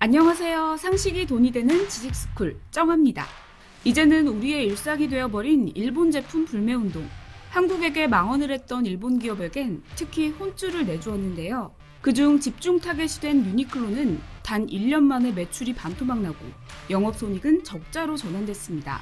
안녕하세요. 상식이 돈이 되는 지식스쿨 정합니다. 이제는 우리의 일상이 되어버린 일본 제품 불매운동. 한국에게 망언을 했던 일본 기업에겐 특히 혼쭐을 내주었는데요. 그중 집중 타겟이 된 유니클로는 단 1년 만에 매출이 반토막 나고 영업손익은 적자로 전환됐습니다.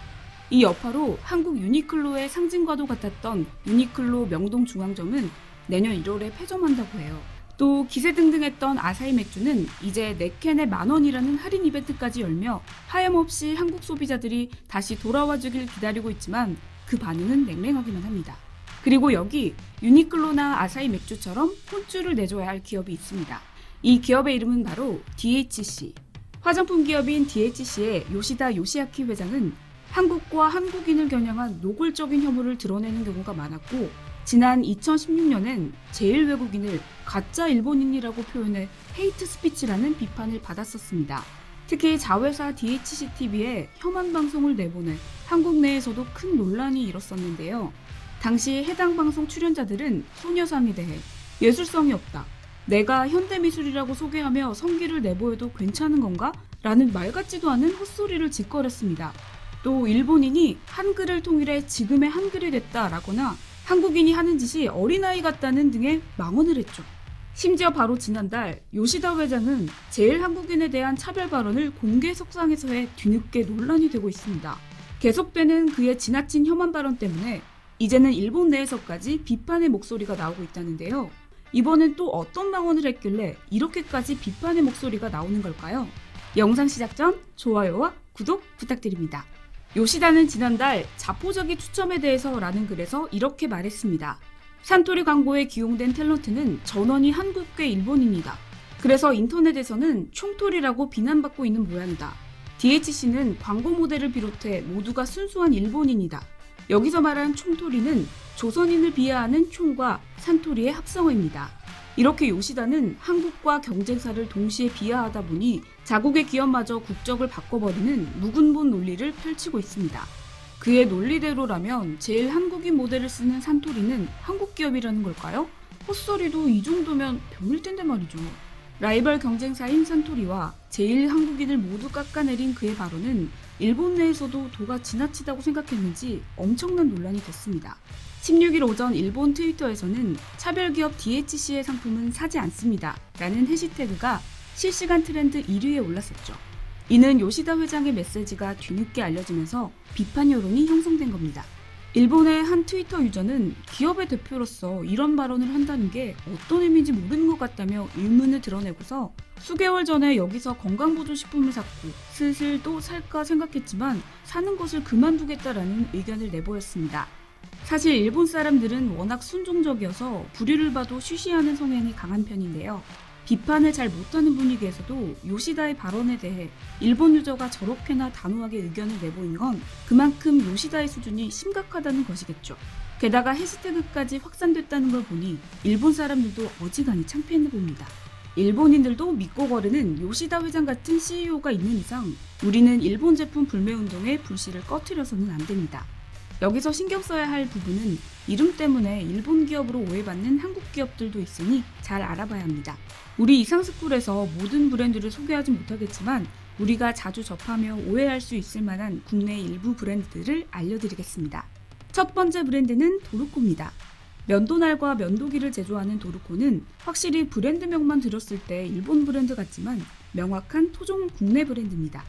이 여파로 한국 유니클로의 상징과도 같았던 유니클로 명동중앙점은 내년 1월에 폐점한다고 해요. 또 기세등등했던 아사히 맥주는 이제 4캔에 10,000원이라는 할인 이벤트까지 열며 하염없이 한국 소비자들이 다시 돌아와주길 기다리고 있지만 그 반응은 냉랭하기만 합니다. 그리고 여기 유니클로나 아사히 맥주처럼 혼쭐을 내줘야 할 기업이 있습니다. 이 기업의 이름은 바로 DHC. 화장품 기업인 DHC의 요시다 요시아키 회장은 한국과 한국인을 겨냥한 노골적인 혐오를 드러내는 경우가 많았고 지난 2016년엔 제일 외국인을 가짜 일본인이라고 표현해 헤이트 스피치라는 비판을 받았었습니다. 특히 자회사 DHCTV에 혐한 방송을 내보내 한국 내에서도 큰 논란이 일었었는데요. 당시 해당 방송 출연자들은 소녀상에 대해 예술성이 없다. 내가 현대미술이라고 소개하며 성기를 내보여도 괜찮은 건가? 라는 말 같지도 않은 헛소리를 짓거렸습니다. 또 일본인이 한글을 통일해 지금의 한글이 됐다라거나 한국인이 하는 짓이 어린아이 같다는 등의 망언을 했죠. 심지어 바로 지난달 요시다 회장은 제일 한국인에 대한 차별 발언을 공개 석상에서 해 뒤늦게 논란이 되고 있습니다. 계속되는 그의 지나친 혐한 발언 때문에 이제는 일본 내에서까지 비판의 목소리가 나오고 있다는데요. 이번엔 또 어떤 망언을 했길래 이렇게까지 비판의 목소리가 나오는 걸까요? 영상 시작 전 좋아요와 구독 부탁드립니다. 요시다는 지난달 자포자기 추첨에 대해서 라는 글에서 이렇게 말했습니다. 산토리 광고에 기용된 탤런트는 전원이 한국계 일본인이다. 그래서 인터넷에서는 총토리라고 비난받고 있는 모양이다. DHC는 광고 모델을 비롯해 모두가 순수한 일본인이다. 여기서 말한 총토리는 조선인을 비하하는 총과 산토리의 합성어입니다. 이렇게 요시다는 한국과 경쟁사를 동시에 비하하다 보니 자국의 기업마저 국적을 바꿔버리는 묵은본 논리를 펼치고 있습니다. 그의 논리대로라면 제일 한국인 모델을 쓰는 산토리는 한국 기업이라는 걸까요? 헛소리도 이 정도면 병일 텐데 말이죠. 라이벌 경쟁사인 산토리와 제일 한국인을 모두 깎아내린 그의 발언은 일본 내에서도 도가 지나치다고 생각했는지 엄청난 논란이 됐습니다. 16일 오전 일본 트위터에서는 차별기업 DHC의 상품은 사지 않습니다 라는 해시태그가 실시간 트렌드 1위에 올랐었죠. 이는 요시다 회장의 메시지가 뒤늦게 알려지면서 비판 여론이 형성된 겁니다. 일본의 한 트위터 유저는 기업의 대표로서 이런 발언을 한다는 게 어떤 의미인지 모르는 것 같다며 의문을 드러내고서 수개월 전에 여기서 건강보조식품을 샀고 슬슬 또 살까 생각했지만 사는 것을 그만두겠다라는 의견을 내보였습니다. 사실 일본 사람들은 워낙 순종적이어서 불의를 봐도 쉬쉬하는 성향이 강한 편인데요. 비판을 잘 못하는 분위기에서도 요시다의 발언에 대해 일본 유저가 저렇게나 단호하게 의견을 내보인 건 그만큼 요시다의 수준이 심각하다는 것이겠죠. 게다가 해시태그까지 확산됐다는 걸 보니 일본 사람들도 어지간히 창피했나 봅니다. 일본인들도 믿고 거르는 요시다 회장 같은 CEO가 있는 이상 우리는 일본 제품 불매운동의 불씨를 꺼트려서는 안 됩니다. 여기서 신경 써야 할 부분은 이름 때문에 일본 기업으로 오해받는 한국 기업들도 있으니 잘 알아봐야 합니다. 우리 이상스쿨에서 모든 브랜드를 소개하지 못하겠지만 우리가 자주 접하며 오해할 수 있을 만한 국내 일부 브랜드들을 알려드리겠습니다. 첫 번째 브랜드는 도르코입니다. 면도날과 면도기를 제조하는 도르코는 확실히 브랜드명만 들었을 때 일본 브랜드 같지만 명확한 토종 국내 브랜드입니다.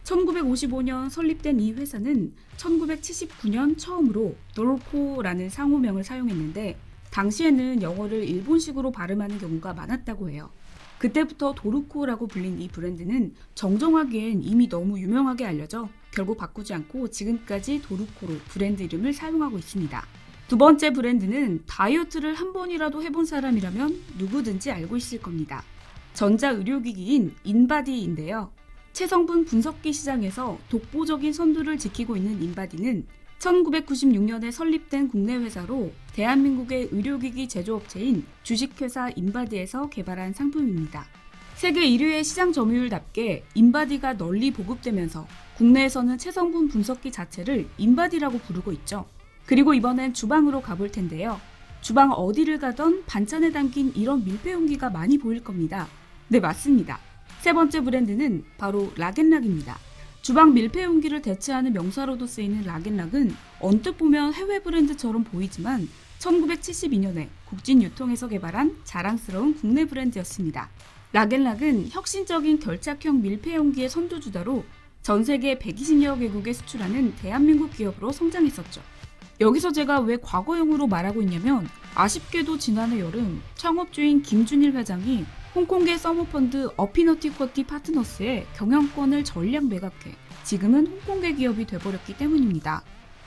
1955년 설립된 이 회사는 1979년 처음으로 도르코라는 상호명을 사용했는데 당시에는 영어를 일본식으로 발음하는 경우가 많았다고 해요. 그때부터 도르코라고 불린 이 브랜드는 정정하기엔 이미 너무 유명하게 알려져 결국 바꾸지 않고 지금까지 도르코로 브랜드 이름을 사용하고 있습니다. 두 번째 브랜드는 다이어트를 한 번이라도 해본 사람이라면 누구든지 알고 있을 겁니다. 전자의료기기인 인바디인데요. 체성분 분석기 시장에서 독보적인 선두를 지키고 있는 인바디는 1996년에 설립된 국내 회사로 대한민국의 의료기기 제조업체인 주식회사 인바디에서 개발한 상품입니다. 세계 1위의 시장 점유율답게 인바디가 널리 보급되면서 국내에서는 체성분 분석기 자체를 인바디라고 부르고 있죠. 그리고 이번엔 주방으로 가볼 텐데요. 주방 어디를 가던 반찬에 담긴 이런 밀폐 용기가 많이 보일 겁니다. 네, 맞습니다. 세 번째 브랜드는 바로 락앤락입니다. 주방 밀폐 용기를 대체하는 명사로도 쓰이는 락앤락은 언뜻 보면 해외 브랜드처럼 보이지만 1972년에 국진 유통에서 개발한 자랑스러운 국내 브랜드였습니다. 락앤락은 혁신적인 결착형 밀폐 용기의 선두주자로 전 세계 120여 개국에 수출하는 대한민국 기업으로 성장했었죠. 여기서 제가 왜 과거형으로 말하고 있냐면 아쉽게도 지난해 여름 창업주인 김준일 회장이 홍콩계 서머펀드 어피너티쿼티 파트너스의 경영권을 전략 매각해 지금은 홍콩계 기업이 돼버렸기 때문입니다.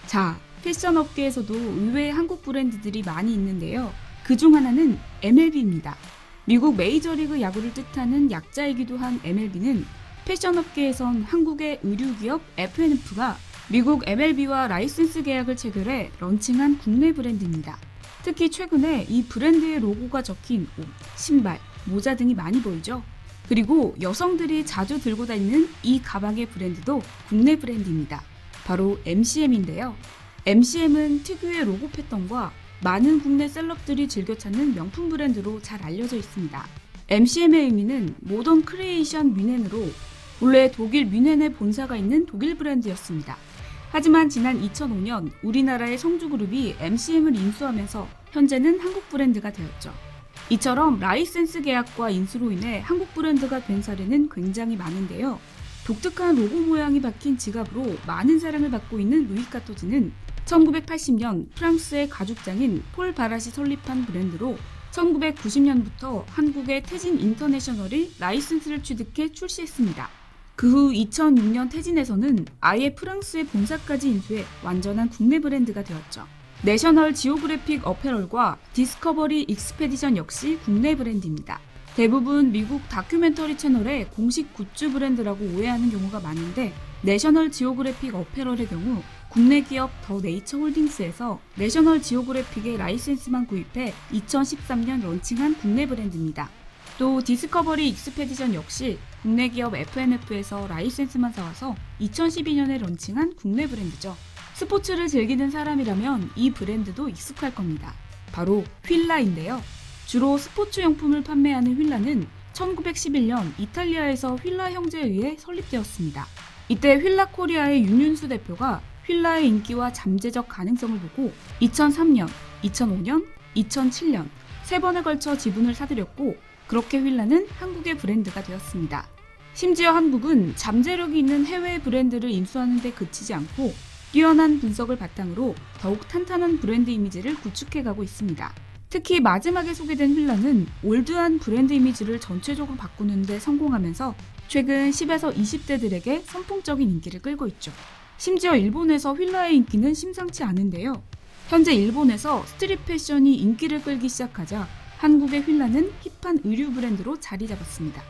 자, 패션 업계에서도 의외의 한국 브랜드들이 많이 있는데요. 그중 하나는 MLB입니다. 미국 메이저리그 야구를 뜻하는 약자이기도 한 MLB는 패션 업계에선 한국의 의류기업 F&F가 미국 MLB와 라이센스 계약을 체결해 런칭한 국내 브랜드입니다. 특히 최근에 이 브랜드의 로고가 적힌 옷, 신발, 모자 등이 많이 보이죠? 그리고 여성들이 자주 들고 다니는 이 가방의 브랜드도 국내 브랜드입니다. 바로 MCM인데요. MCM은 특유의 로고 패턴과 많은 국내 셀럽들이 즐겨 찾는 명품 브랜드로 잘 알려져 있습니다. MCM의 의미는 모던 크리에이션 뮌헨으로 본래 독일 뮌헨에 본사가 있는 독일 브랜드였습니다. 하지만 지난 2005년 우리나라의 성주그룹이 MCM을 인수하면서 현재는 한국 브랜드가 되었죠. 이처럼 라이센스 계약과 인수로 인해 한국 브랜드가 된 사례는 굉장히 많은데요. 독특한 로고 모양이 박힌 지갑으로 많은 사랑을 받고 있는 루이카토지는 1980년 프랑스의 가죽장인 폴 바라시 설립한 브랜드로 1990년부터 한국의 태진 인터내셔널이 라이센스를 취득해 출시했습니다. 그 후 2006년 태진에서는 아예 프랑스의 본사까지 인수해 완전한 국내 브랜드가 되었죠. 내셔널 지오그래픽 어페럴과 디스커버리 익스페디션 역시 국내 브랜드입니다. 대부분 미국 다큐멘터리 채널의 공식 굿즈 브랜드라고 오해하는 경우가 많은데 내셔널 지오그래픽 어페럴의 경우 국내 기업 더 네이처 홀딩스에서 내셔널 지오그래픽의 라이센스만 구입해 2013년 런칭한 국내 브랜드입니다. 또 디스커버리 익스페디션 역시 국내 기업 F&F에서 라이센스만 사와서 2012년에 런칭한 국내 브랜드죠. 스포츠를 즐기는 사람이라면 이 브랜드도 익숙할 겁니다. 바로 휠라인데요. 주로 스포츠용품을 판매하는 휠라는 1911년 이탈리아에서 휠라 형제에 의해 설립되었습니다. 이때 휠라 코리아의 윤윤수 대표가 휠라의 인기와 잠재적 가능성을 보고 2003년, 2005년, 2007년 세 번에 걸쳐 지분을 사들였고 그렇게 휠라는 한국의 브랜드가 되었습니다. 심지어 한국은 잠재력이 있는 해외 브랜드를 인수하는 데 그치지 않고 뛰어난 분석을 바탕으로 더욱 탄탄한 브랜드 이미지를 구축해가고 있습니다. 특히 마지막에 소개된 휠라는 올드한 브랜드 이미지를 전체적으로 바꾸는 데 성공하면서 최근 10에서 20대들에게 선풍적인 인기를 끌고 있죠. 심지어 일본에서 휠라의 인기는 심상치 않은데요. 현재 일본에서 스트릿 패션이 인기를 끌기 시작하자 한국의 휠라는 힙한 의류 브랜드로 자리 잡았습니다.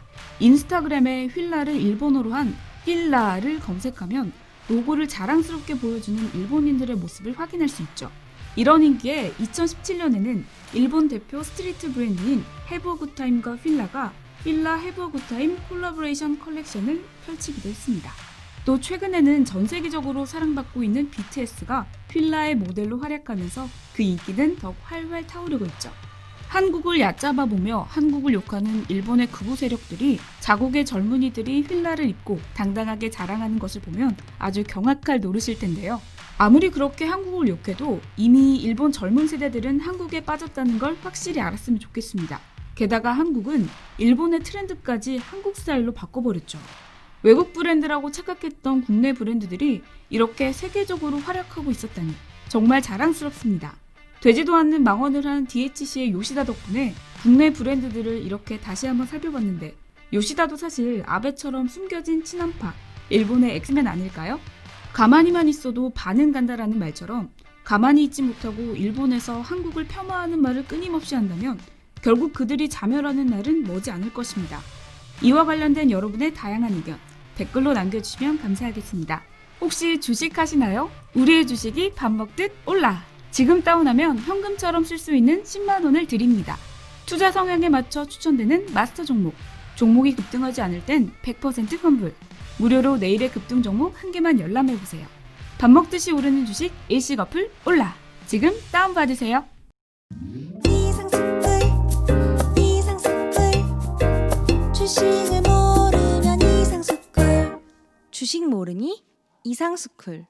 인스타그램에 휠라를 일본어로 한 힐라를 검색하면 로고를 자랑스럽게 보여주는 일본인들의 모습을 확인할 수 있죠. 이런 인기에 2017년에는 일본 대표 스트리트 브랜드인 해브어굿타임과 휠라가 휠라 해브어굿타임 콜라보레이션 컬렉션을 펼치기도 했습니다. 또 최근에는 전 세계적으로 사랑받고 있는 BTS가 휠라의 모델로 활약하면서 그 인기는 더욱 활활 타오르고 있죠. 한국을 얕잡아 보며 한국을 욕하는 일본의 극우 세력들이 자국의 젊은이들이 휠라를 입고 당당하게 자랑하는 것을 보면 아주 경악할 노릇일 텐데요. 아무리 그렇게 한국을 욕해도 이미 일본 젊은 세대들은 한국에 빠졌다는 걸 확실히 알았으면 좋겠습니다. 게다가 한국은 일본의 트렌드까지 한국 스타일로 바꿔버렸죠. 외국 브랜드라고 착각했던 국내 브랜드들이 이렇게 세계적으로 활약하고 있었다니 정말 자랑스럽습니다. 되지도 않는 망언을 한 DHC의 요시다 덕분에 국내 브랜드들을 이렇게 다시 한번 살펴봤는데 요시다도 사실 아베처럼 숨겨진 친한파, 일본의 엑스맨 아닐까요? 가만히만 있어도 반은 간다라는 말처럼 가만히 있지 못하고 일본에서 한국을 폄하하는 말을 끊임없이 한다면 결국 그들이 자멸하는 날은 머지 않을 것입니다. 이와 관련된 여러분의 다양한 의견 댓글로 남겨주시면 감사하겠습니다. 혹시 주식 하시나요? 우리의 주식이 밥 먹듯 올라! 지금 다운하면 현금처럼 쓸 수 있는 10만 원을 드립니다. 투자 성향에 맞춰 추천되는 마스터 종목. 종목이 급등하지 않을 땐 100% 환불. 무료로 내일의 급등 종목 한 개만 열람해보세요. 밥 먹듯이 오르는 주식 일시 어플 올라! 지금 다운받으세요. 이상스풀 주식을 모르 주식 모르니? 이상스쿨.